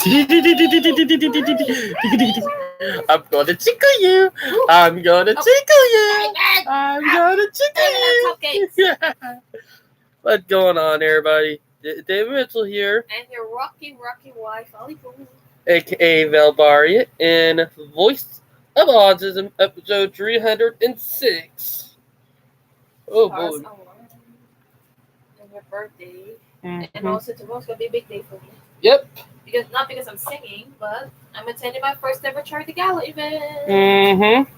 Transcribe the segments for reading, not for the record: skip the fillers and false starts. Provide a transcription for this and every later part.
I'm gonna tickle you. I'm gonna tickle you. I'm gonna tickle you. What's going on, everybody? David Mitchell here. And your rocky wife, Ollie, aka Valbaria, and Voice of Autism, episode 306. Oh boy. And your birthday. And also tomorrow's gonna be a big day for me. Yep. Not because I'm singing, but I'm attending my first ever charity gala event. Mm-hmm.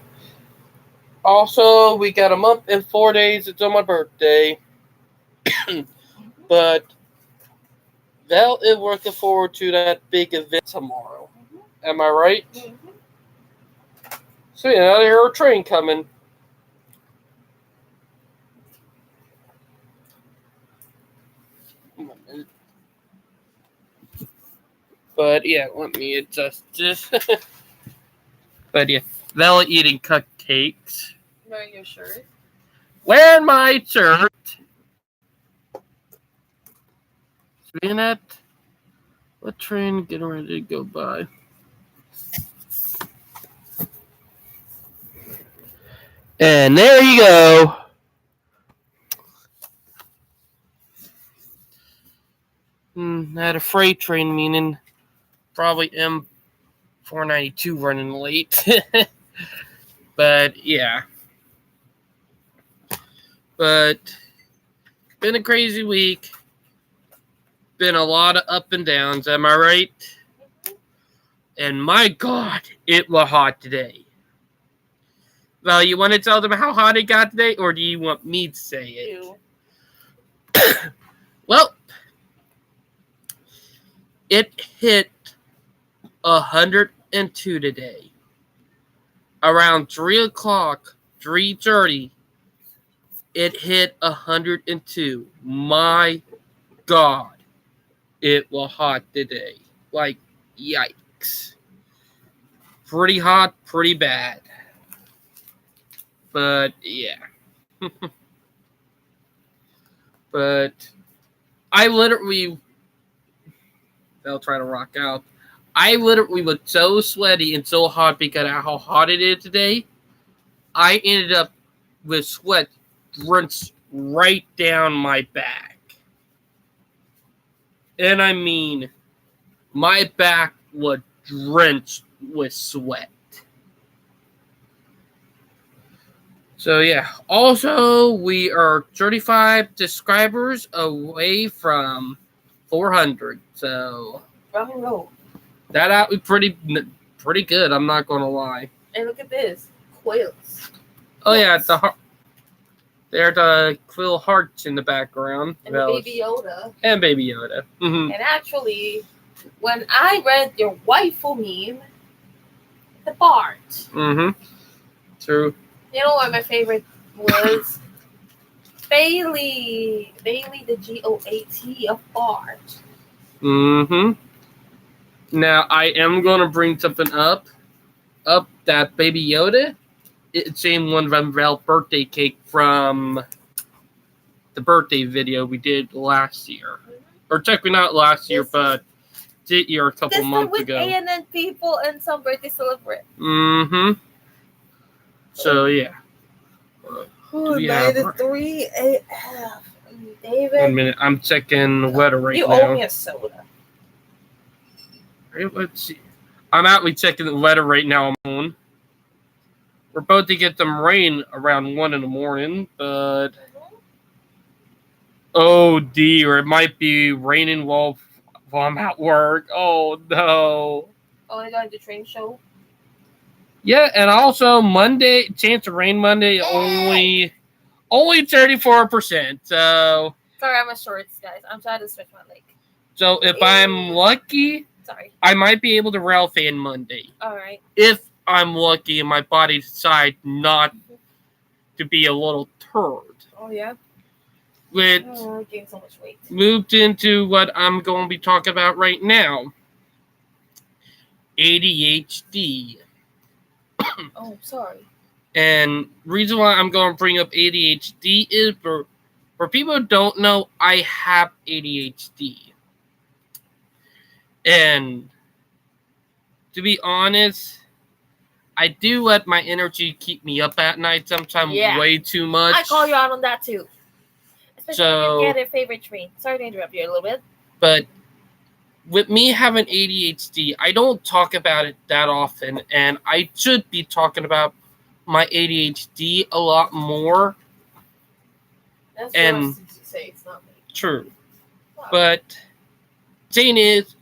Also, we got a month and 4 days. It's on my birthday. But Val is looking forward to that big event tomorrow. Am I right? So yeah, I hear a train coming. But yeah, let me adjust this. But yeah, Val eating cupcakes. Wearing your shirt. Wearing my shirt. Seeing that? What train getting ready to go by? And there you go. Had a freight train, meaning probably M492 running late. But yeah. But been a crazy week. Been a lot of up and downs, am I right? And my God, it was hot today. Well, you want to tell them how hot it got today, or do you want me to say it? Well, it hit 102 today. Around 3 o'clock, 3:30, it hit 102. My God, it was hot today. Like, yikes. Pretty hot, pretty bad. But, yeah. But, I literally... They'll try to rock out. I literally was so sweaty and so hot because of how hot it is today. I ended up with sweat drenched right down my back. And I mean, my back was drenched with sweat. So yeah, also we are 35 subscribers away from 400. So rock and roll. That out pretty good. I'm not gonna lie. And look at this, quills. Oh yeah, they're the quill hearts in the background. And the Baby Yoda. And Baby Yoda. Mm-hmm. And actually, when I read your waifu meme, the Bart. Mm-hmm. True. You know what my favorite was? Bailey the GOAT of Bart. Mm-hmm. Now I am gonna bring something up that Baby Yoda. It's same one from Val's birthday cake from the birthday video we did last year, or technically not last year, but this year a couple months ago. This with ANN people and some birthday celebrate. Mm-hmm. So yeah. Made it 3 a.m. David. Wait a minute, I'm checking the weather right now. You owe me a soda. Let's see. I'm actually checking the weather right now. We're about to get some rain around 1 in the morning, but oh dear, it might be raining while I'm at work. Oh no. Oh, they got the train show. Yeah, and also Monday, chance of rain Monday, only 34%. So sorry, I'm a shorts, guys. I'm trying to stretch my leg. So if I'm lucky, I might be able to rail fan Monday. All right. If I'm lucky and my body decides not to be a little turd. Oh yeah. Which gained so much weight. Moved into what I'm going to be talking about right now. ADHD. Oh, sorry. And reason why I'm going to bring up ADHD is for people who don't know, I have ADHD. And to be honest, I do let my energy keep me up at night sometimes way too much. I call you out on that too. Especially So, when you get a favorite treat. Sorry to interrupt you a little bit. But with me having ADHD, I don't talk about it that often, and I should be talking about my ADHD a lot more. That's and yours to say, it's not me. True. But the thing is,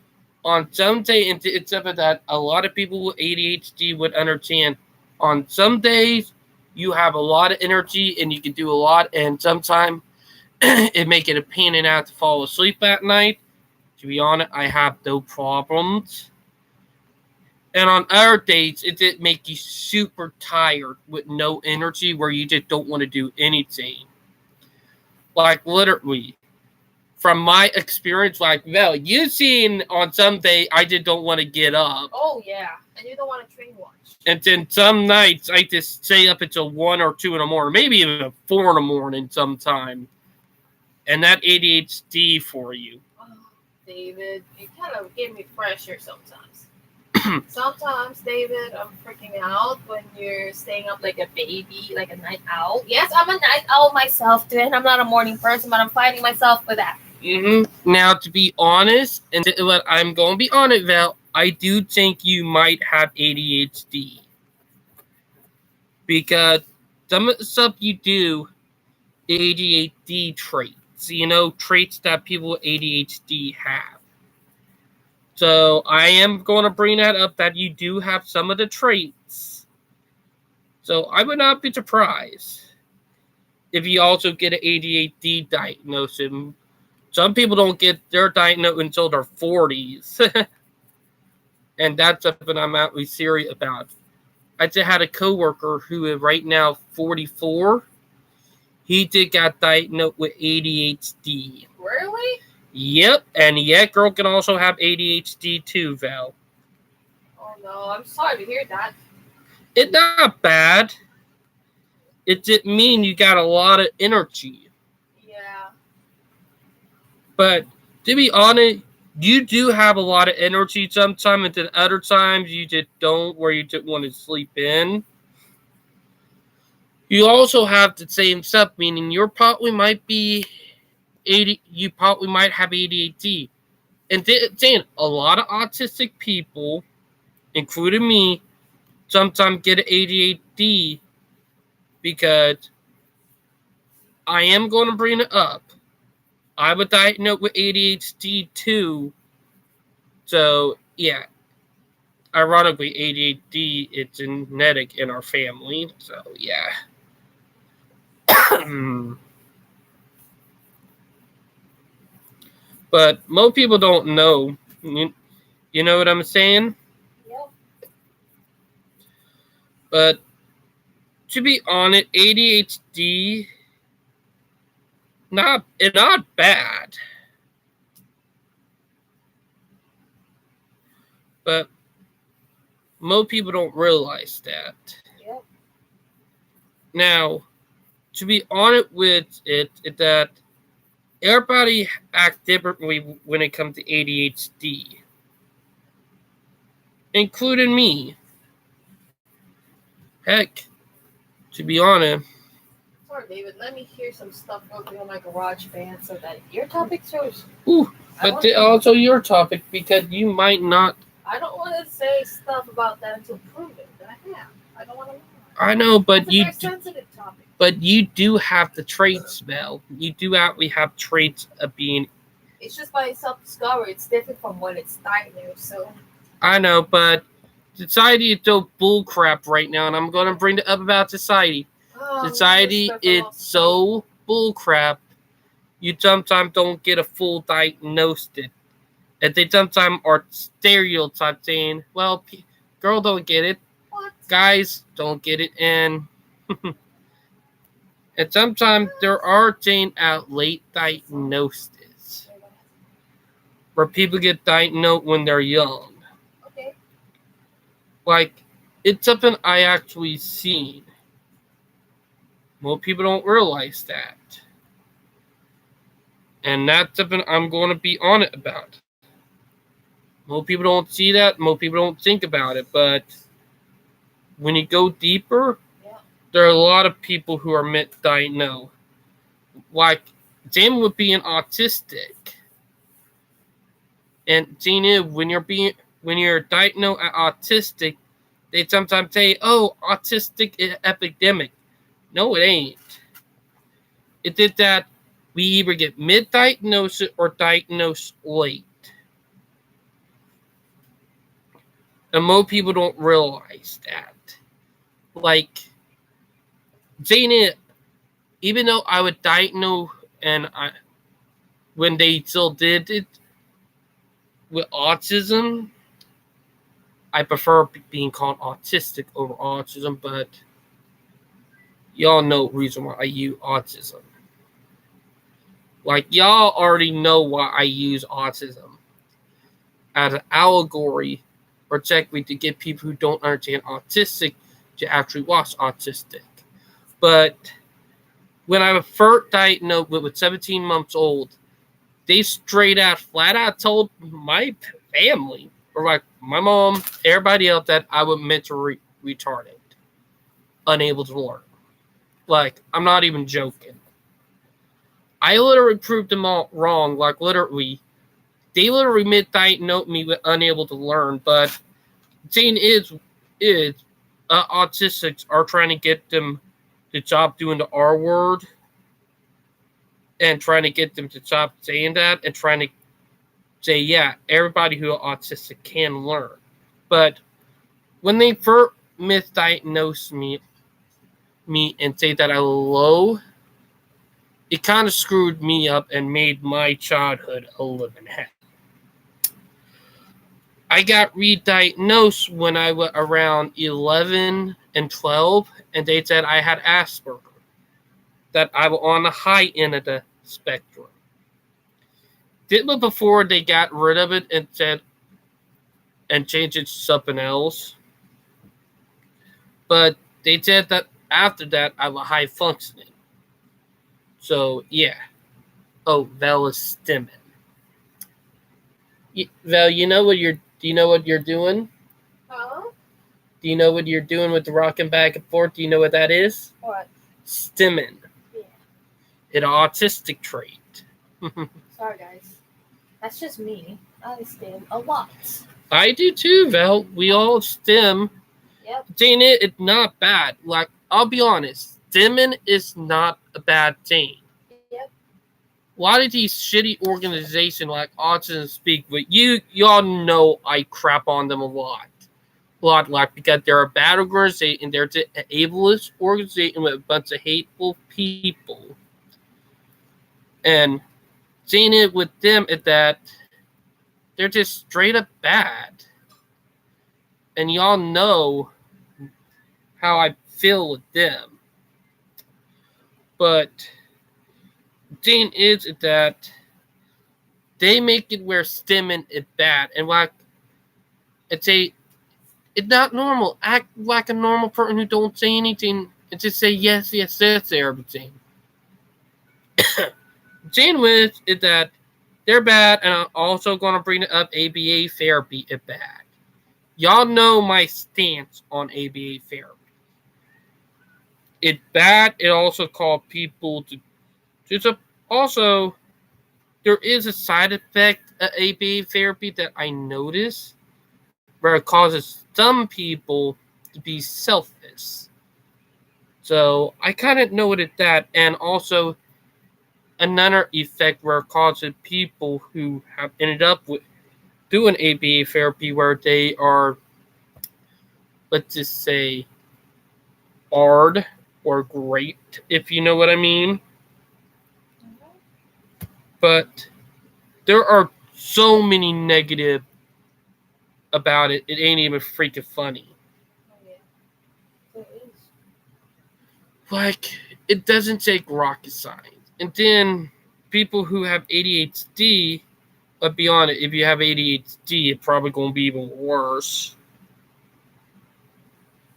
on some days, it's something that a lot of people with ADHD would understand. On some days, you have a lot of energy and you can do a lot, and sometimes it make it a pain in the ass to fall asleep at night. To be honest, I have no problems. And on other days, it did make you super tired with no energy where you just don't want to do anything. Like, literally, from my experience, like, well, you've seen on some day I just don't want to get up. Oh, yeah. And you don't want to train watch. And then some nights I just stay up until 1 or 2 in the morning, maybe even 4 in the morning sometime. And that ADHD for you. Oh, David, you kind of give me pressure sometimes. Sometimes, David, I'm freaking out when you're staying up like a baby, like a night owl. Yes, I'm a night owl myself, too, and I'm not a morning person, but I'm fighting myself with that. Now, to be honest, and I'm going to be honest, Val, I do think you might have ADHD. Because some of the stuff you do, ADHD traits. Traits that people with ADHD have. So I am going to bring that up that you do have some of the traits. So I would not be surprised if you also get an ADHD diagnosis. Some people don't get their diagnosis until their 40s. And that's something I'm actually serious about. I just had a coworker who is right now 44. He did got diagnosed with ADHD. Really? Yep, and that girl can also have ADHD too, Val. Oh no, I'm sorry to hear that. It's not bad. It didn't mean you got a lot of energy. Yeah. But to be honest, you do have a lot of energy sometimes, and then other times you just don't, where you just want to sleep in. You also have the same stuff, meaning you probably might be you probably might have ADHD. And then a lot of autistic people, including me, sometimes get ADHD because I am going to bring it up. I was diagnosed with ADHD too. So, yeah. Ironically, ADHD is genetic in our family. So, yeah. But most people don't know. You know what I'm saying? Yep. But to be honest, ADHD not bad. But most people don't realize that. Yep. Now, to be honest with it, that everybody acts differently when it comes to ADHD, including me. Heck, to be honest. Sorry, David. Let me hear some stuff going on my garage band so that your topic shows. But also your topic, because you might not. I don't want to say stuff about that until proven that I have. I don't want to lie. I know, but That's a very sensitive topic. But you do have the traits, Mel. You do actually have traits of being. It's just by self-discovery. It's different from when it's diagnosed. So. I know, but society is so bullcrap right now, and I'm going to bring it up about society. Society is so bullcrap. You sometimes don't get a full diagnosis. And they sometimes are stereotyped saying, well, girl don't get it. What? Guys don't get it. And sometimes there are saying out late diagnoses. Where people get diagnosed when they're young. Okay. Like, it's something I actually seen. Most people don't realize that. And that's something I'm going to be on it about. Most people don't see that. Most people don't think about it. But when you go deeper, Yeah. there are a lot of people who are misdiagnosed. Like, Jim would be an autistic. And Gina, when you're diagnosed as autistic, they sometimes say, "Oh, autistic epidemic." No, it ain't. It did that. We either get mid-diagnosed or diagnosed late, and most people don't realize that. Like, Gina, even though I would diagnose when they still did it with autism, I prefer being called autistic over autism, but y'all know the reason why I use autism. Like, y'all already know why I use autism as an allegory or technically to get people who don't understand autistic to actually watch autistic. But when I was first diagnosed with 17 months old, they straight out, flat out told my family, or like my mom, everybody else, that I was mentally retarded, unable to learn. Like, I'm not even joking. I literally proved them all wrong. Like, literally, they literally misdiagnosed me with unable to learn. But the thing is autistics are trying to get them to stop doing the R word and trying to get them to stop saying that and trying to say, yeah, everybody who is autistic can learn. But when they first misdiagnosed me and say that I was low, it kind of screwed me up and made my childhood a living hell. I got re-diagnosed when I was around 11 and 12, and they said I had Asperger, that I was on the high end of the spectrum. Did it before they got rid of it and said and changed it to something else. But they said that after that I was high functioning. So yeah. Oh, Val is stimming. Val, do you know what you're doing? Huh? Do you know what you're doing with the rocking back and forth? Do you know what that is? What? Stimming. Yeah. It's an autistic trait. Sorry, guys. That's just me. I stim a lot. I do too, Val. We all stim. Yep. Saying it's not bad. Like, I'll be honest, stimming is not a bad thing. Yep. A lot of these shitty organizations like Autism Speak, but y'all know I crap on them a lot. Like, because they're a bad organization, they're an ableist organization with a bunch of hateful people. And seeing it with them is that they're just straight up bad. And y'all know how I feel with them. But the thing is that they make it where stimming is bad. And like, it's not normal. Act like a normal person who don't say anything and just say yes, yes, yes to everything. Jane with is that they're bad, and I'm also going to bring it up. ABA therapy is bad. Y'all know my stance on ABA therapy. It's bad. It also called people to just also there is a side effect of ABA therapy that I notice where it causes some people to be selfish. So I kind of noted that, and also another effect where it causes people who have ended up with doing ABA therapy where they are, let's just say, hard or great, if you know what I mean. But there are so many negative about it. It ain't even freaking funny. Oh, yeah. It is. Like, it doesn't take rocket science. And then people who have ADHD, let's be honest, if you have ADHD, it's probably going to be even worse.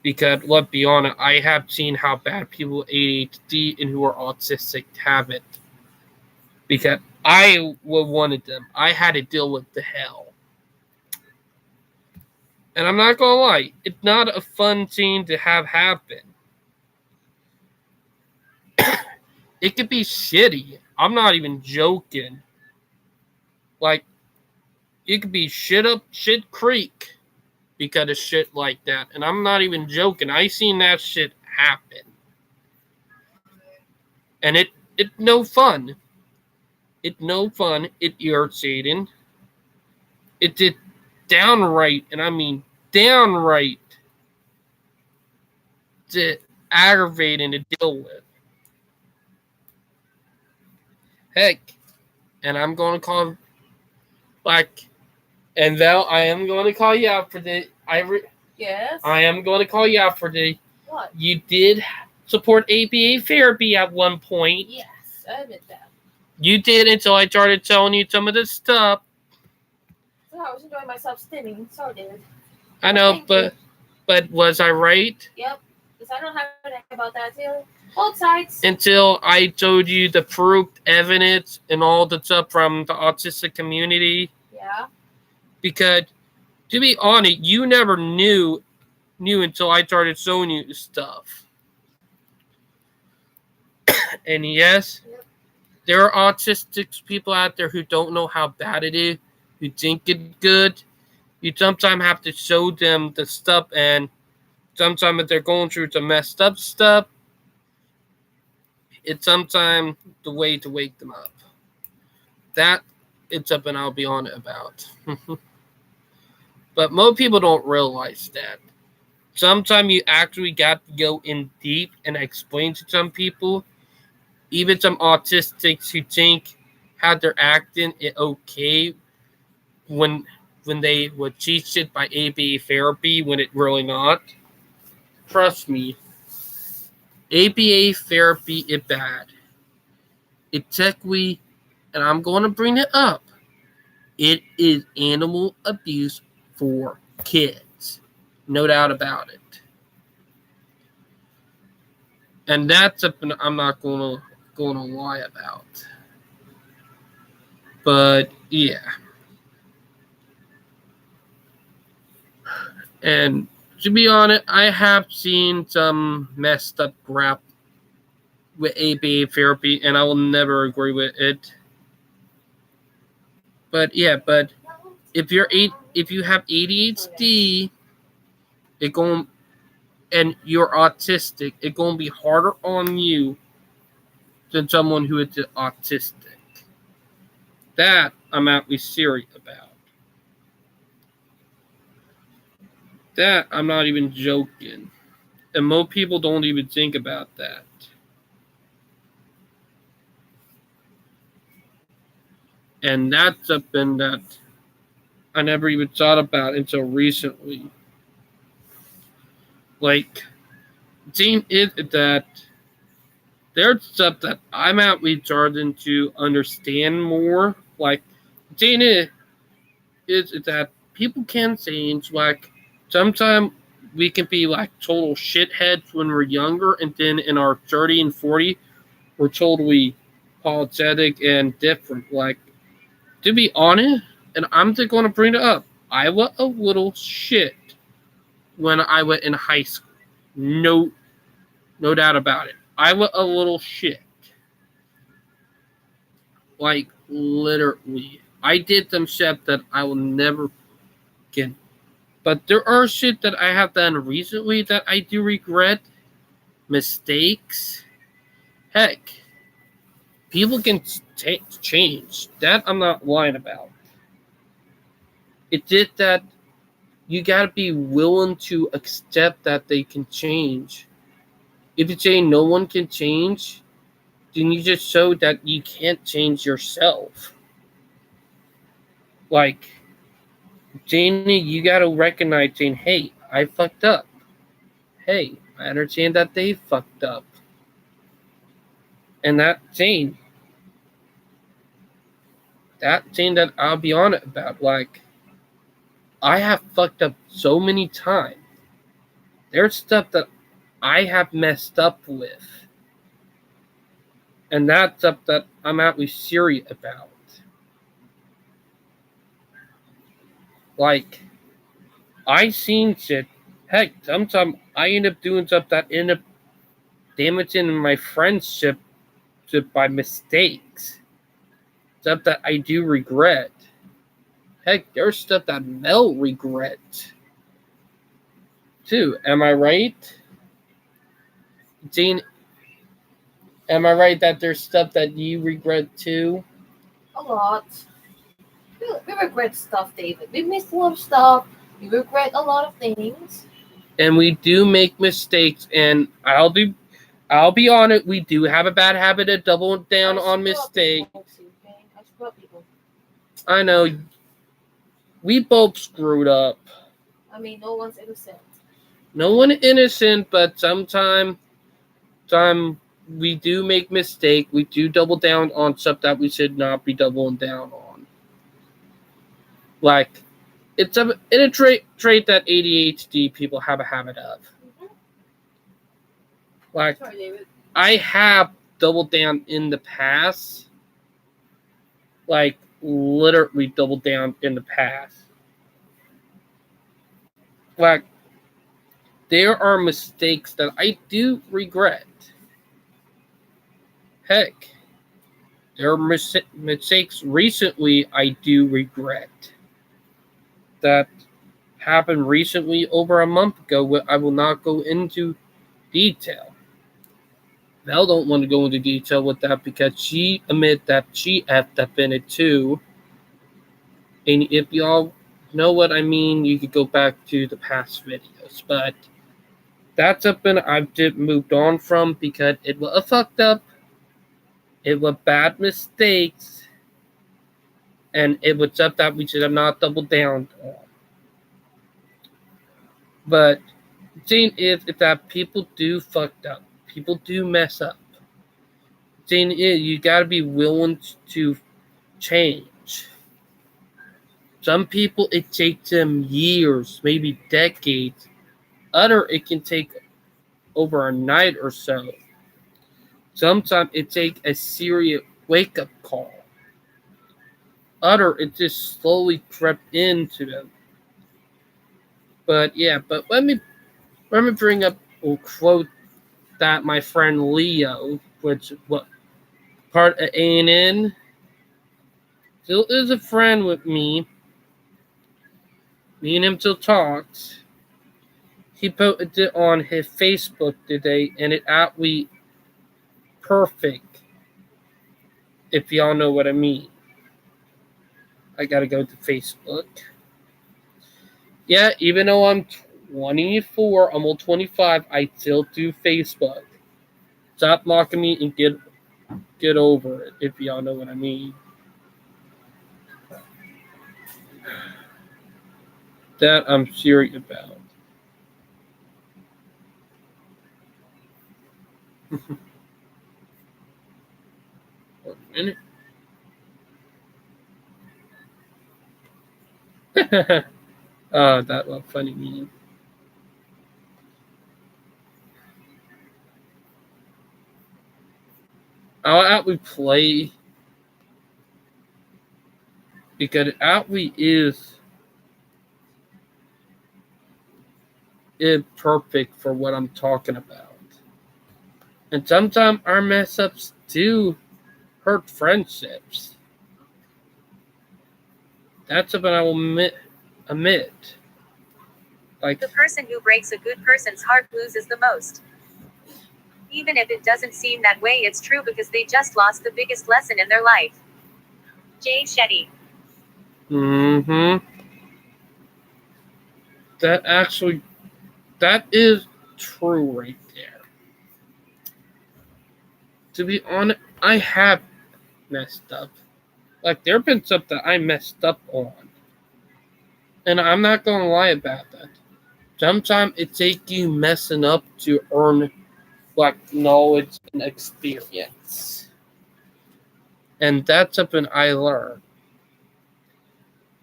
Because, let's be honest, I have seen how bad people with ADHD and who are autistic have it. Because I was one of them. I had to deal with the hell. And I'm not gonna lie, it's not a fun thing to have happen. It could be shitty. I'm not even joking. Like, it could be shit up shit creek because of shit like that. And I'm not even joking. I seen that shit happen. And it no fun. It no fun. It irritating. It did downright, and I mean downright, aggravating to deal with. Heck, and I'm going to call, like, and Val, I am going to call you out for the. Yes. I am going to call you out for the. What? You did support ABA therapy at one point. Yes, I admit that. You did until I started telling you some of this stuff. So I was enjoying myself stimming. So dude. I know, but was I right? Yep. Because I don't have to think about that too. Both sides. Until I told you the proof, evidence, and all the stuff from the autistic community. Yeah. Because, to be honest, you never knew until I started showing you stuff. And yes, yep. There are autistic people out there who don't know how bad it is, who think it's good. You sometimes have to show them the stuff, and sometimes if they're going through some messed up stuff, it's sometimes the way to wake them up. That it's something I'll be on it about. But most people don't realize that. Sometimes you actually got to go in deep and explain to some people, even some autistics who think how they're acting is okay when they were teach it by ABA therapy when it really not. Trust me, ABA therapy is bad. It's technically, and I'm going to bring it up, it is animal abuse for kids. No doubt about it. And that's something I'm not going to lie about. But yeah. And to be honest, I have seen some messed up crap with ABA therapy, and I will never agree with it. But yeah, if you have ADHD, and you're autistic, it's gonna be harder on you than someone who is autistic. That I'm actually serious about. That I'm not even joking. And most people don't even think about that. And that's something that I never even thought about until recently. Like, the thing is that there's stuff that I'm actually starting to understand more. Like, the thing is that people can change. Like, sometimes we can be like total shitheads when we're younger, and then in our 30 and 40, we're totally apologetic and different. Like, to be honest, and I'm just going to bring it up, I was a little shit when I was in high school. No doubt about it. I was a little shit. Like, literally. I did some shit that I will never get. But there are shit that I have done recently that I do regret. Mistakes. Heck, people can change. That I'm not lying about. It's just that you gotta be willing to accept that they can change. If you say no one can change, then you just show that you can't change yourself. Like, Janie, you gotta recognize, Jane, hey, I fucked up. Hey, I understand that they fucked up. And that Jane that I'll be honest about, like, I have fucked up so many times. There's stuff that I have messed up with. And that's stuff that I'm actually serious about. Like, I seen shit. Heck, sometimes I end up doing stuff that end up damaging my friendship by mistakes. Stuff that I do regret. Heck, there's stuff that Mel regret too. Am I right? Jane, am I right that there's stuff that you regret too? A lot. We regret stuff, David. We missed a lot of stuff. We regret a lot of things. And we do make mistakes, and I'll be on it. We do have a bad habit of doubling down on mistakes. I screw up people. I know. We both screwed up. I mean, no one's innocent. No one innocent, but sometimes we do make mistake. We do double down on stuff that we should not be doubling down on. Like, it's a trait that ADHD people have a habit of. Mm-hmm. Like, sorry, David. I have doubled down in the past. Like, literally doubled down in the past. Like, there are mistakes that I do regret. Heck, there are mistakes recently I do regret. That happened recently over a month ago. I will not go into detail. Val don't want to go into detail with that because she admit that she effed up in it too. And if y'all know what I mean, you could go back to the past videos. But that's something I've moved on from because it was a fucked up. It was bad mistakes. And it was stuff that we should have not doubled down on. But the thing is that people do fucked up. People do mess up. The thing is, you gotta be willing to change. Some people, it takes them years, maybe decades. Other, it can take over a night or so. Sometimes it takes a serious wake-up call. Other, it just slowly crept into them. But yeah, let me bring up a quote that my friend Leo, which what part of ANN, still is a friend with me. Me and him still talks. He posted it on his Facebook today, and it actually perfect. If y'all know what I mean. I gotta go to Facebook. Yeah, even though I'm 24, almost 25, I still do Facebook. Stop mocking me and get over it, if y'all know what I mean. That I'm serious about. 1 minute. Oh, that was funny meme. I'll actually play because it actually is perfect for what I'm talking about. And sometimes our mess ups do hurt friendships. That's something I will admit. Like, the person who breaks a good person's heart loses the most. Even if it doesn't seem that way, it's true because they just lost the biggest lesson in their life. Jay Shetty. That is true right there. To be honest, I have messed up. Like, there have been stuff that I messed up on. And I'm not going to lie about that. Sometimes it takes you messing up to earn, like, knowledge and experience. And that's something I learned.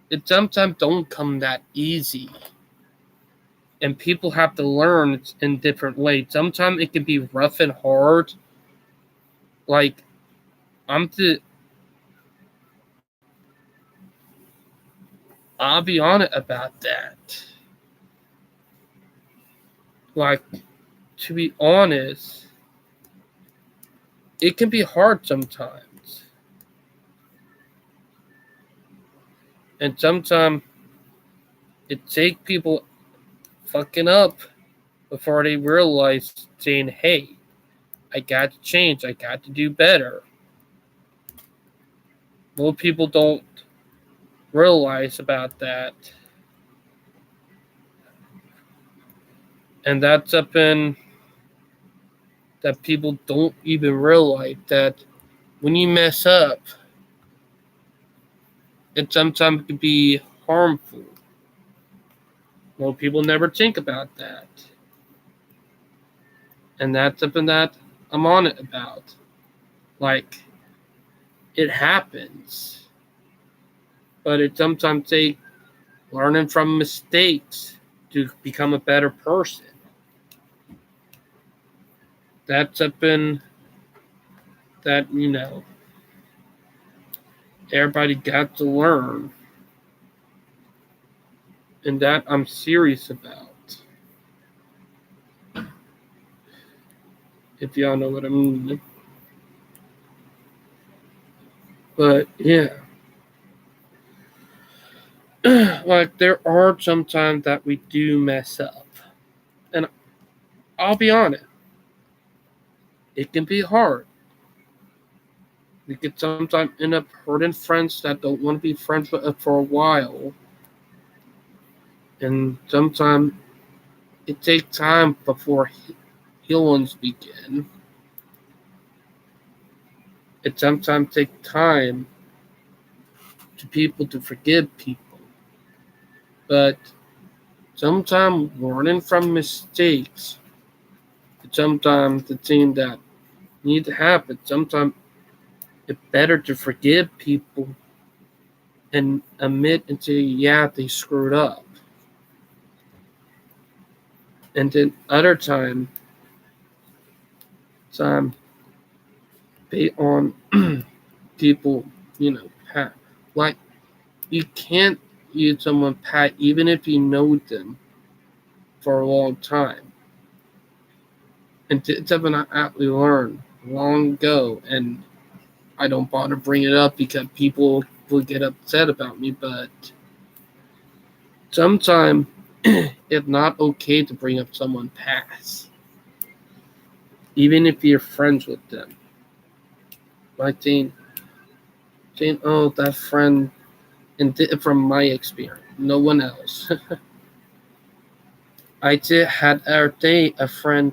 It sometimes don't come that easy. And people have to learn in different ways. Sometimes it can be rough and hard. Like, I'll be honest about that. Like, to be honest, it can be hard sometimes. And sometimes it takes people fucking up before they realize saying, hey, I got to change, I got to do better. Most people don't realize about that. And that's something that people don't even realize, that when you mess up, it sometimes can be harmful. Most people never think about that. And that's something that I'm on it about. Like, it happens. But it sometimes takes learning from mistakes to become a better person. That's something that, everybody got to learn. And that I'm serious about. If y'all know what I mean. But yeah. Like, there are some times that we do mess up. And I'll be honest, it can be hard. We could sometimes end up hurting friends that don't want to be friends with us for a while. And sometimes it takes time before healings begin. It sometimes takes time to people to forgive people. But sometimes learning from mistakes, sometimes the thing that need to happen. Sometimes it's better to forgive people and admit and say, yeah, they screwed up. And then other time based on people, like, you can't use someone pat even if you know them for a long time. And it's something I actually learned long ago, and I don't bother bringing it up because people will get upset about me, but sometimes it's not okay to bring up someone past, even if you're friends with them. Like saying, oh, that friend, and from my experience, no one else. I had a friend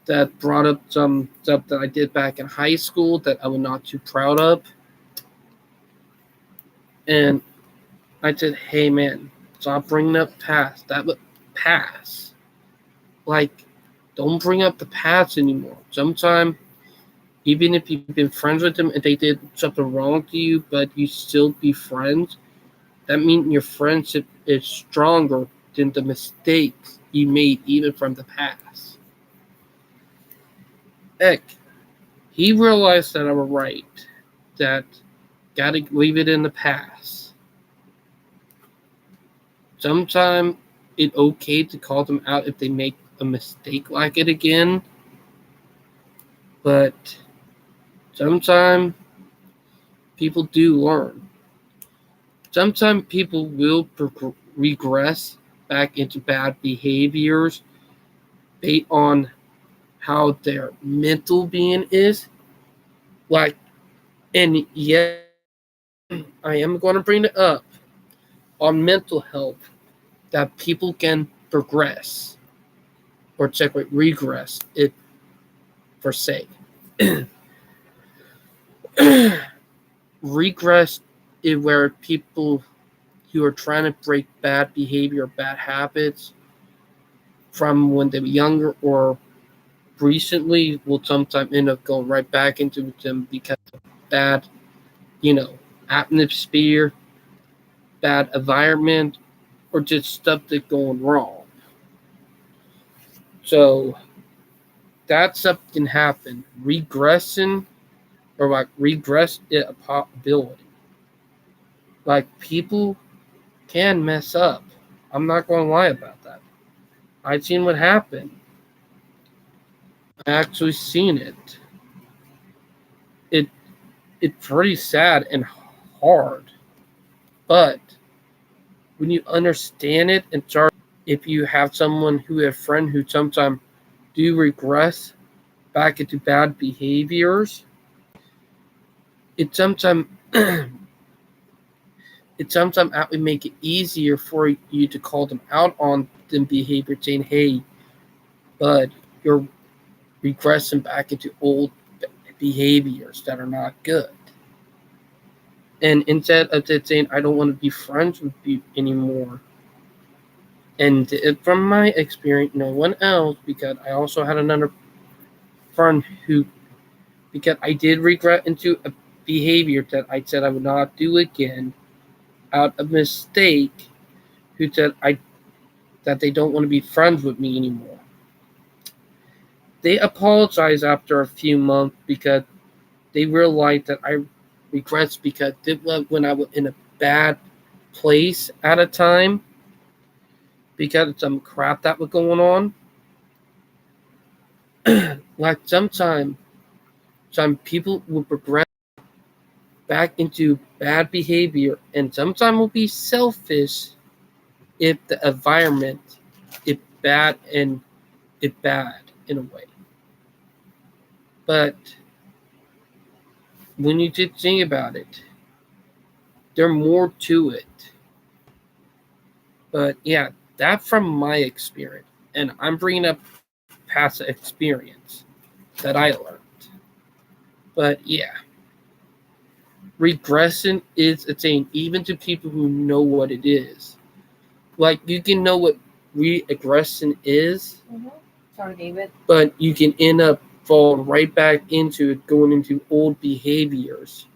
that brought up some stuff that I did back in high school that I was not too proud of. And I said, hey man, stop bringing up past. That would pass. Like, don't bring up the past anymore. Sometimes, even if you've been friends with them and they did something wrong to you, but you still be friends, that means your friendship is stronger than the mistakes you made even from the past. Heck, he realized that I was right, that gotta leave it in the past. Sometimes it's okay to call them out if they make a mistake like it again, but sometimes people do learn. Sometimes people will regress back into bad behaviors based on how their mental being is. Like, and yeah, I am going to bring it up on mental health, that people can progress or regress it per se. Regress is where people who are trying to break bad behavior, bad habits from when they were younger or recently will sometimes end up going right back into them because of bad, atmosphere, bad environment, or just stuff that's going wrong. So that stuff can happen. Regression, or like regress is a possibility. Like, people can mess up. I'm not going to lie about that. I've seen what happened. I actually seen it. It it's pretty sad and hard. But when you understand it and start, if you have someone who a friend who sometimes do regress back into bad behaviors, it sometimes it sometimes actually make it easier for you to call them out on the behavior, saying, "Hey, bud, you're regressing back into old behaviors that are not good." And instead of just saying, "I don't want to be friends with you anymore," and from my experience, no one else, because I also had another friend who, because I did regret into a behavior that I said I would not do again out of mistake, who said I that they don't want to be friends with me anymore. They apologized after a few months because they realized that I regrets because it was when I was in a bad place at a time because of some crap that was going on. Like sometimes some people will progress back into bad behavior and sometimes will be selfish if the environment is bad and it's bad in a way. But when you just think about it, there's more to it. But yeah, that from my experience, and I'm bringing up past experience that I learned. But yeah, regression is a thing, even to people who know what it is. Like you can know what regression is, Sorry, David. but you can end up falling right back into it, going into old behaviors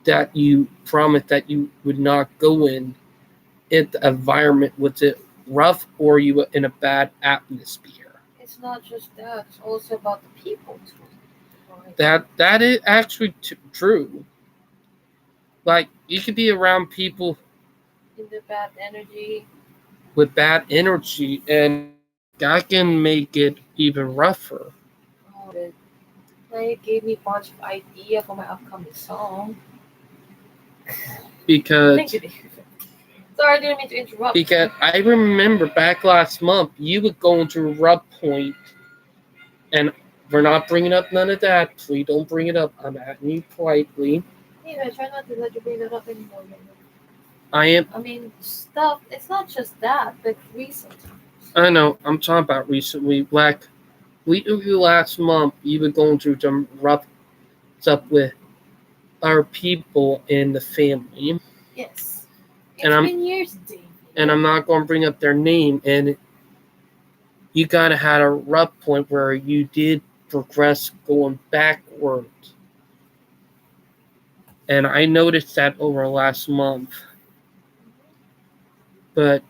that you promised that you would not go in if the environment was it rough or you were in a bad atmosphere. It's not just that; it's also about the people too. Right? That is actually true. Like you could be around people In the bad energy. with bad energy, and that can make it even rougher. Oh, it gave me a bunch of idea for my upcoming song. Because Thank you, David. Sorry, I didn't mean to interrupt. because I remember back last month you were going to a rough point, and we're not bringing up none of that. Please don't bring it up. I'm asking you politely. David, I try not to let you bring that up anymore. I am. I mean, stuff. It's not just that, but recent. I know. I'm talking about recently. Like last month, you were going through some rough stuff with our people in the family, Yes. It's And I'm- been years, David. and I'm not going to bring up their name. And you kind of had a rough point where you did progress going backwards. And I noticed that over last month. But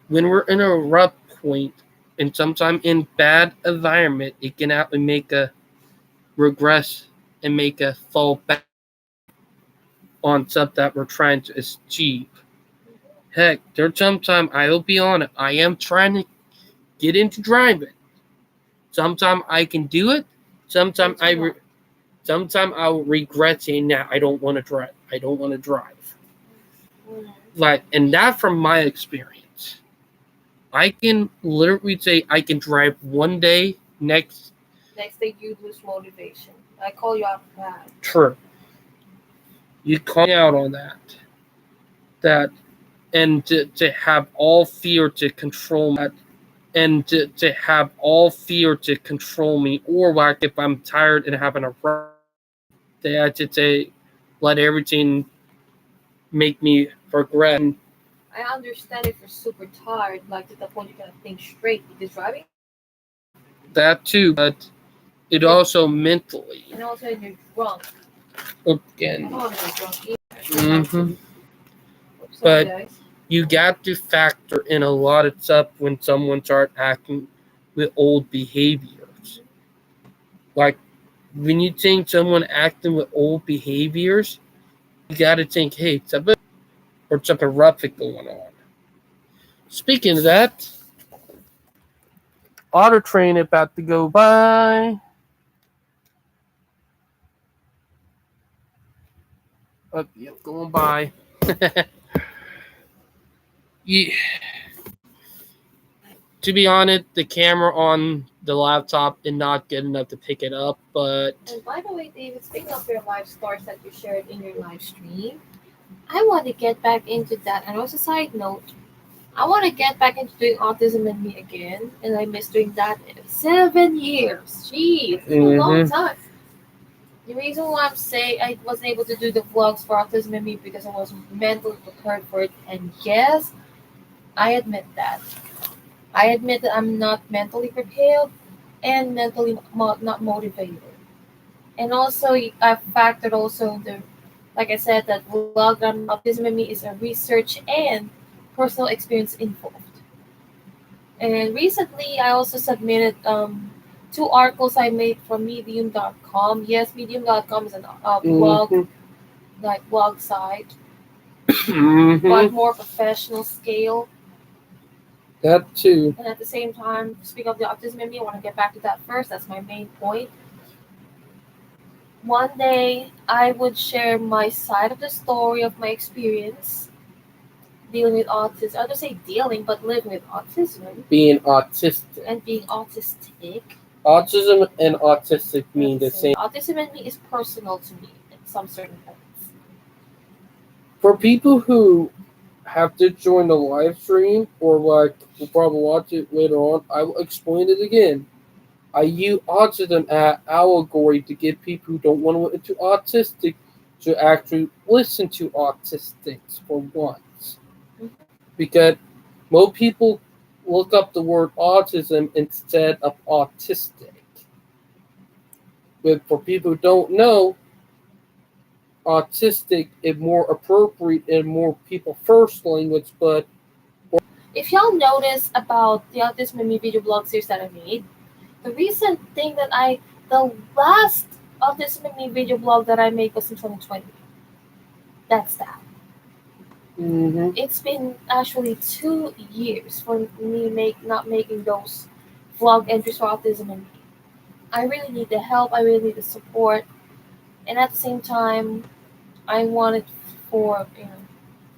when we're in a rough point, and sometimes in bad environment, it can actually make a regress and make a fall back on stuff that we're trying to achieve. Heck, there's sometimes I'll be on it. I am trying to get into driving. Sometimes I can do it. Sometimes I'll regret saying that I don't want to drive. I don't want to drive. Like, and that from my experience, I can literally say I can drive one day. Next day you lose motivation. I call you out for that. true. You call me out on that. And to have all fear to control that, and to have all fear to control me, or like if I'm tired and having a rough day, I should say, let everything make me regret. I understand if you're super tired, like to the point you can't think straight because driving. That too, but it also mentally. And also you're drunk. Again. Oh, I'm not drunk either. Mm-hmm. Sorry, But guys. you got to factor in a lot of stuff when someone starts acting with old behaviors. Like when you think someone acting with old behaviors, you got to think, hey, something rough is going on. Speaking of that, Auto train about to go by. Yep, going by. Yeah. To be honest, the camera on the laptop is not good enough to pick it up, but And by the way, David, speaking of your live stories that you shared in your live stream, I want to get back into that. And also, side note, I want to get back into doing Autism and Me again, and I missed doing that 7 years. Jeez, it's a long time. The reason why I'm saying I wasn't able to do the vlogs for Autism and Me because I wasn't mentally prepared for it, and yes, I admit that. I admit that I'm not mentally prepared and mentally not motivated. And also, I factored also the, like I said, that vlog on Autism and Me is a research and personal experience involved. And recently, I also submitted 2 articles I made for Medium.com. Yes, Medium.com is a blog, like blog site, but more professional scale. That too. And at the same time, speaking of the Autism in Me, I want to get back to that first. That's my main point. One day, I would share my side of the story of my experience dealing with autism. I don't say dealing, but living with autism. Being autistic. And being autistic. Autism and autistic mean the same. Autism in Me is personal to me in some certain points. For people who have to join the live stream or like will probably watch it later on, I will explain it again. I use autism as allegory to get people who don't want to listen to autistic to actually listen to autistics for once. Because most people look up the word autism instead of autistic. But for people who don't know, autistic is more appropriate and more people first language, but if y'all notice about the Autism and Me video blog series that I made, the recent thing that the last Autism and Me video blog that I made was in 2020. That's that. Mm-hmm. It's been actually 2 years for me not making those vlog entries for Autism and Me. I really need the help. I really need the support, and at the same time, I wanted for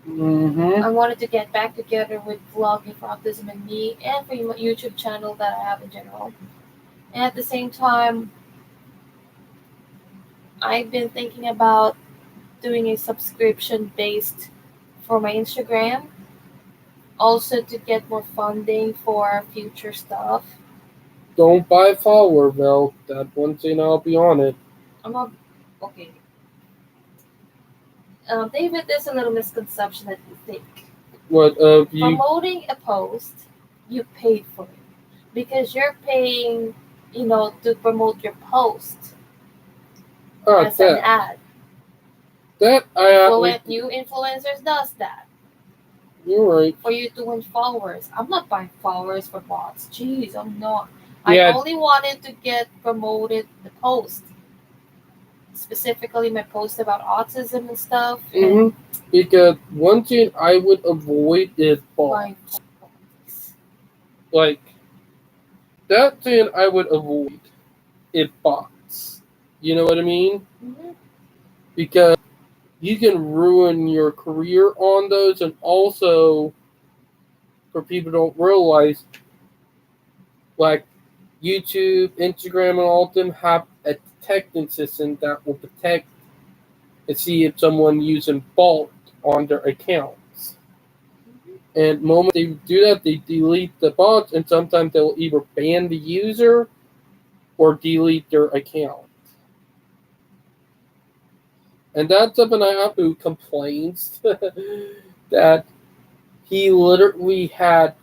I wanted to get back together with vlogging for Autism and Me and for my YouTube channel that I have in general. And at the same time, I've been thinking about doing a subscription based for my Instagram. Also to get more funding for future stuff. Don't buy follower, Vel. That one thing I'll be on it. I'm not okay. David, there's a little misconception that you think. What you promoting a post, you paid for it because you're paying, to promote your post as an ad. That new influencers does that. You're right. For you to win followers. I'm not buying followers for bots. Jeez, I'm not. Yeah. I only wanted to get promoted the post. Specifically my post about autism and stuff. Mm-hmm. Because one thing I would avoid is bots. Like, that thing I would avoid is bots. You know what I mean? Mm-hmm. Because you can ruin your career on those, and also, for people who don't realize, like YouTube, Instagram, and all of them have a detection system that will detect and see if someone using bot on their accounts. And the moment they do that, they delete the bots, and sometimes they'll either ban the user or delete their account. And that's something I have who complains that he literally had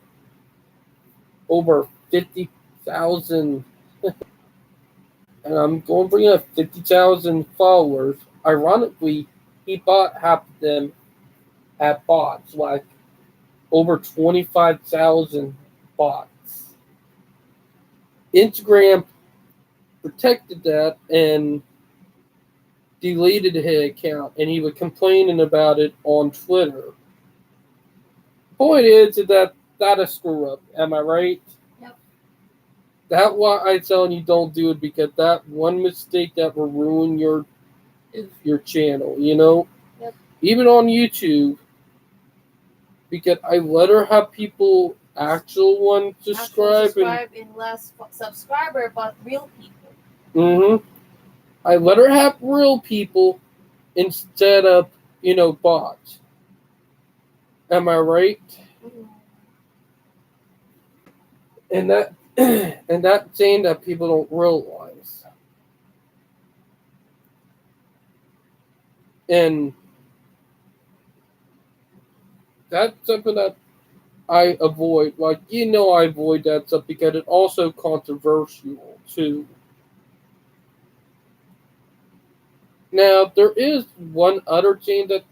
over 50,000, and I'm going to bring up 50,000 followers. Ironically, he bought half of them at bots, like over 25,000 bots. Instagram protected that and deleted his account, and he was complaining about it on Twitter. Point is that a screw up. Am I right? Yep. That's why I'm telling you don't do it, because that one mistake that will ruin your channel, you know? Yep. Even on YouTube, because I let her have people actual one subscribe and less subscriber, but real people. Mm-hmm. I let her have real people instead of, bots. Am I right? Mm-hmm. And that and that's saying that people don't realize. And that's something that I avoid. Like, I avoid that stuff because it's also controversial too. Now, there is one other thing that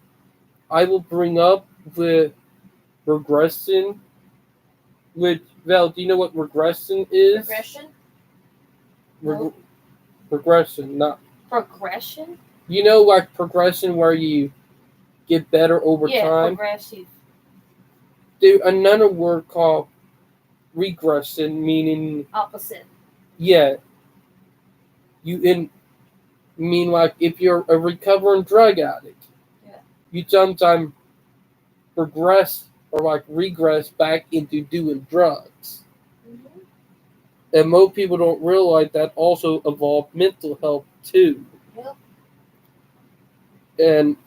I will bring up with regression. Which, Val, do you know what regression is? Regression? Reg- Regression, not. Progression? Like progression where you get better over time? Progressive. There's another word called regression, meaning. Opposite. Yeah. Mean like if you're a recovering drug addict, you sometimes progress or like regress back into doing drugs. Mm-hmm. And most people don't realize that also involves mental health too. Yep. And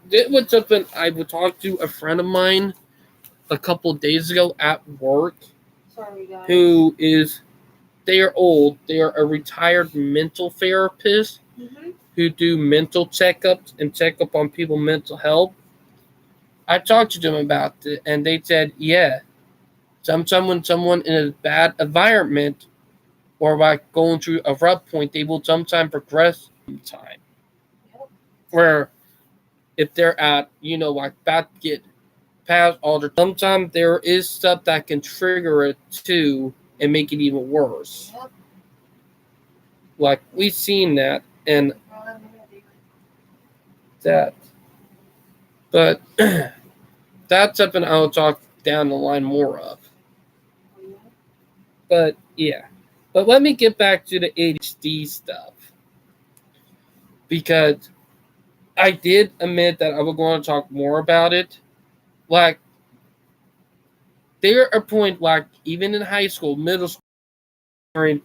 it was something I would talk to a friend of mine a couple of days ago at work. Sorry, guys. They are old. They are a retired mental therapist. Mm-hmm. Who do mental checkups and check up on people's mental health. I talked to them about it, and they said, yeah, sometimes when someone in a bad environment or like going through a rough point, they will sometimes progress in time. Yep. Where if they're at, like about to get past all their, sometimes there is stuff that can trigger it too and make it even worse. Yep. Like we've seen that and that. But that's something I'll talk down the line more of. But yeah. But let me get back to the ADHD stuff. Because I did admit that I was going to talk more about it. Like, there are points, like, even in high school, middle school,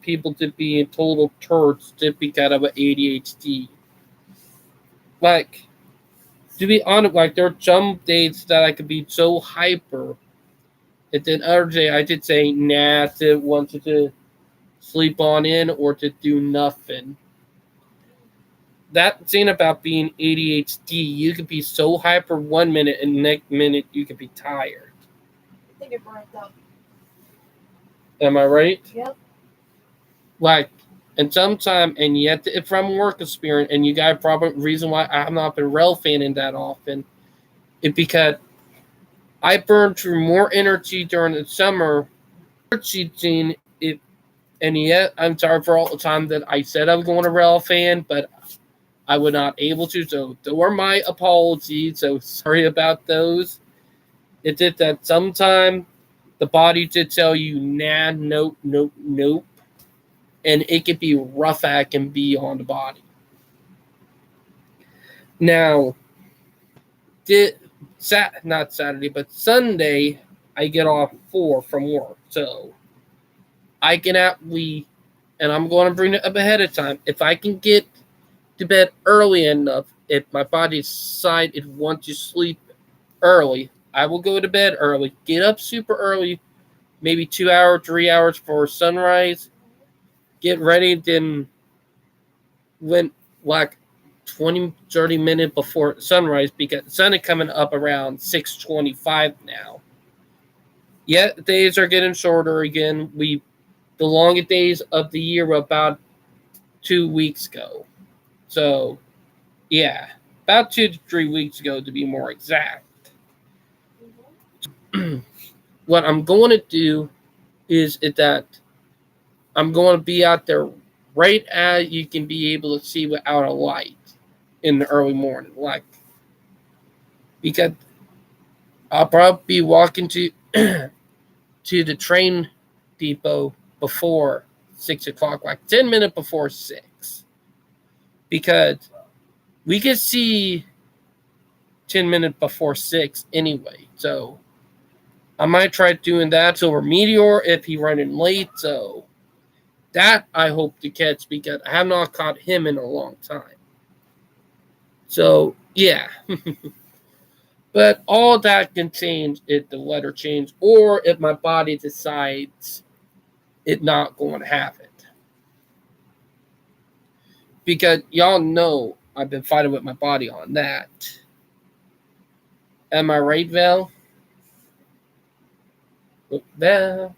people to be in total turds just because of ADHD. Like, to be honest, like, there are some days that I could be so hyper. And then other day I did say, nah, to wanted to sleep on in or to do nothing. That thing about being ADHD, you could be so hyper 1 minute and the next minute you could be tired. I think it burnt out. Am I right? Yep. Like, and sometimes, and yet, if I'm work experience, and you got probably reason why I have not been rail fanning that often, it's because I burn through more energy during the summer. Cheating it, and yet I'm sorry for all the time that I said I was going to rail fan, but I was not able to. So those are my apologies. So sorry about those. It did that sometime the body did tell you, nah, nope, nope, nope. And it could be rough as can be on the body. Now, not Saturday, but Sunday, I get off 4 from work. So I can actually, and I'm going to bring it up ahead of time. If I can get to bed early enough, if my body decides it wants to sleep early, I will go to bed early, get up super early, maybe 2 hours, 3 hours for sunrise, get ready, then went like 20, 30 minutes before sunrise because the sun is coming up around 6:25 now. Yet the days are getting shorter again. The longest days of the year were about 2 weeks ago. So, yeah, about 2 to 3 weeks ago to be more exact. What I'm going to do is that I'm going to be out there right as you can be able to see without a light in the early morning, like because I'll probably be walking to to the train depot before 6 o'clock, like 10 minutes before 6. Because we could see 10 minutes before 6 anyway. So I might try doing that over Meteor if he running late. So that I hope to catch because I have not caught him in a long time. So yeah. But all that can change if the weather change or if my body decides it's not going to have it. Because y'all know I've been fighting with my body on that. Am I right, Val? Val?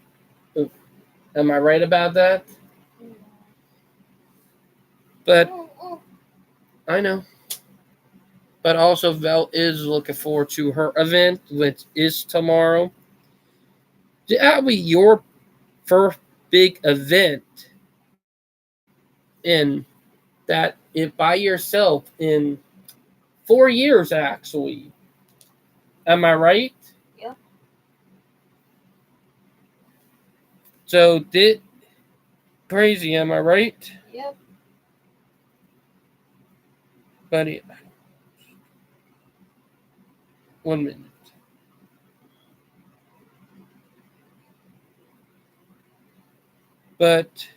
Am I right about that? But I know. But also, Val is looking forward to her event, which is tomorrow. That'll be your first big event in that if by yourself in 4 years, actually. Am I right? Yeah. So crazy, am I right? Yep. Buddy, 1 minute. But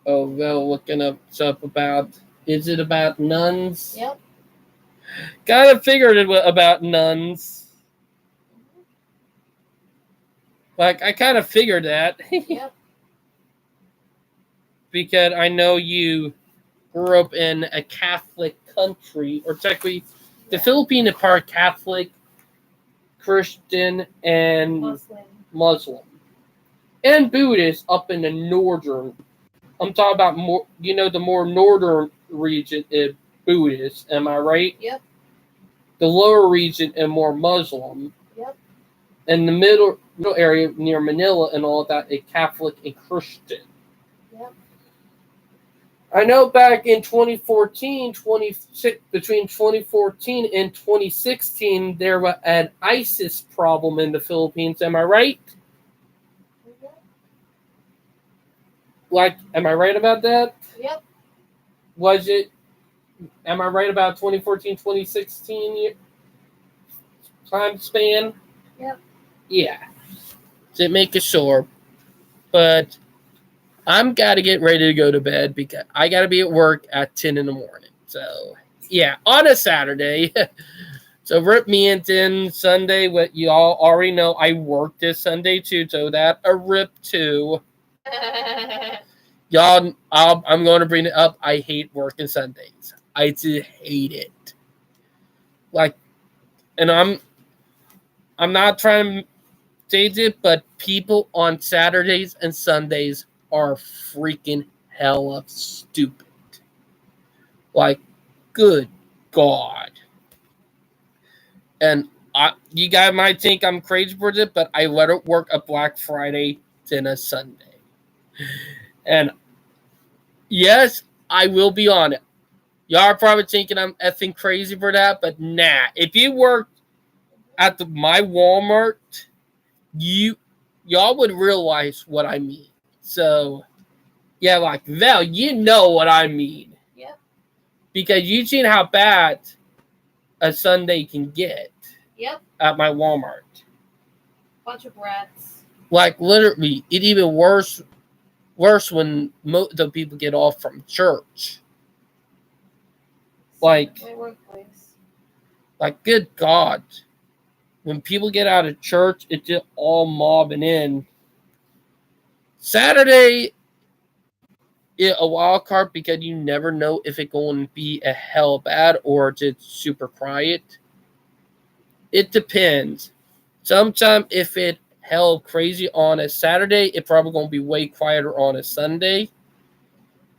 well, looking up stuff about, is it about nuns? Yep. Kind of figured it was about nuns. Like, I kind of figured that. Yep. Because I know you grew up in a Catholic country, or technically, the Philippines is part Catholic, Christian, and Muslim. And Buddhist up in the northern. I'm talking about more, the more northern region is Buddhist. Am I right? Yep. The lower region is more Muslim. Yep. And the middle area near Manila and all of that is Catholic and Christian. Yep. I know back in 2014, between 2014 and 2016, there was an ISIS problem in the Philippines. Am I right? Like, am I right about that? Yep. Was it? Am I right about 2014, 2016 time span? Yep. Yeah. To make it sure. But I'm got to get ready to go to bed because I got to be at work at 10 in the morning. So, yeah, on a Saturday. So, rip me into Sunday. What you all already know, I work this Sunday too. So, that a rip too. Y'all, I'm going to bring it up. I hate working Sundays. I just hate it. Like, and I'm not trying to change it, but people on Saturdays and Sundays are freaking hella stupid. Like, good God. And you guys might think I'm crazy for it, but I let it work a Black Friday than a Sunday. And yes, I will be on it. Y'all are probably thinking I'm effing crazy for that, but nah. If you worked at my Walmart, y'all would realize what I mean. So, yeah, like, Val, you know what I mean. Yep. Because you've seen how bad a Sunday can get. Yep. At my Walmart. Bunch of rats. Like, literally, it even worse when the people get off from church. Like, my workplace. Like, good God. When people get out of church, it's just all mobbing in. Saturday is a wild card because you never know if it's going to be a hell bad or just super quiet. It depends. Sometimes if it hell crazy on a Saturday, it's probably going to be way quieter on a Sunday.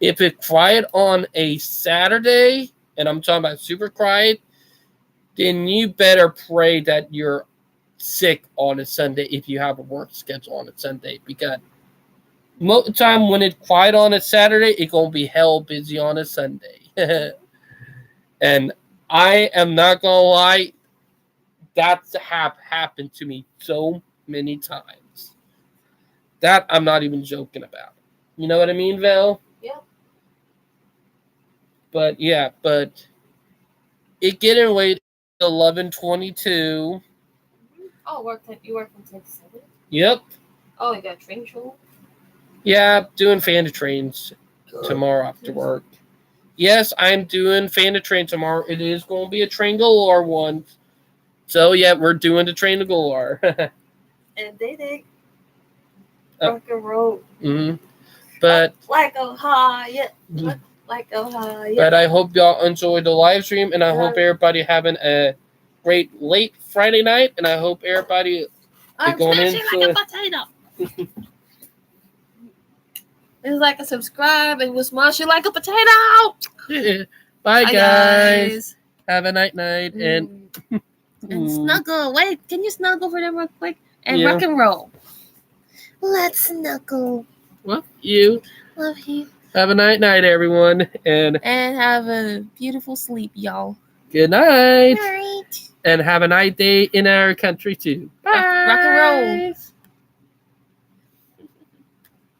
If it's quiet on a Saturday, and I'm talking about super quiet, then you better pray that you're sick on a Sunday if you have a work schedule on a Sunday. Because most of the time when it's quiet on a Saturday, it's going to be hell busy on a Sunday. And I am not going to lie, That's happened to me so many times. That I'm not even joking about. You know what I mean, Val? Yeah. But it getting late 11:22. Oh, you work from 10 to 7? Yep. Oh, you got train show? Yeah, doing fan to trains tomorrow after work. Yes, I'm doing fan to train tomorrow. It is going to be a train galore one. So yeah, we're doing the train to galore. And they rock and roll. Mm-hmm. But like Ohio. Like Ohio. But I hope y'all enjoyed the live stream, and I hope everybody having a great late Friday night, and I hope everybody I'm going smashing into like a potato. It's like a subscribe and we'll smash you like a potato. Bye guys. Have a night and snuggle. Wait, can you snuggle for them real quick? And Yeah. rock and roll. Let's snuggle. Well, you Love you. have a night everyone, and have a beautiful sleep, y'all. good night. Night. And have a night day in our country too. Bye. Rock and roll.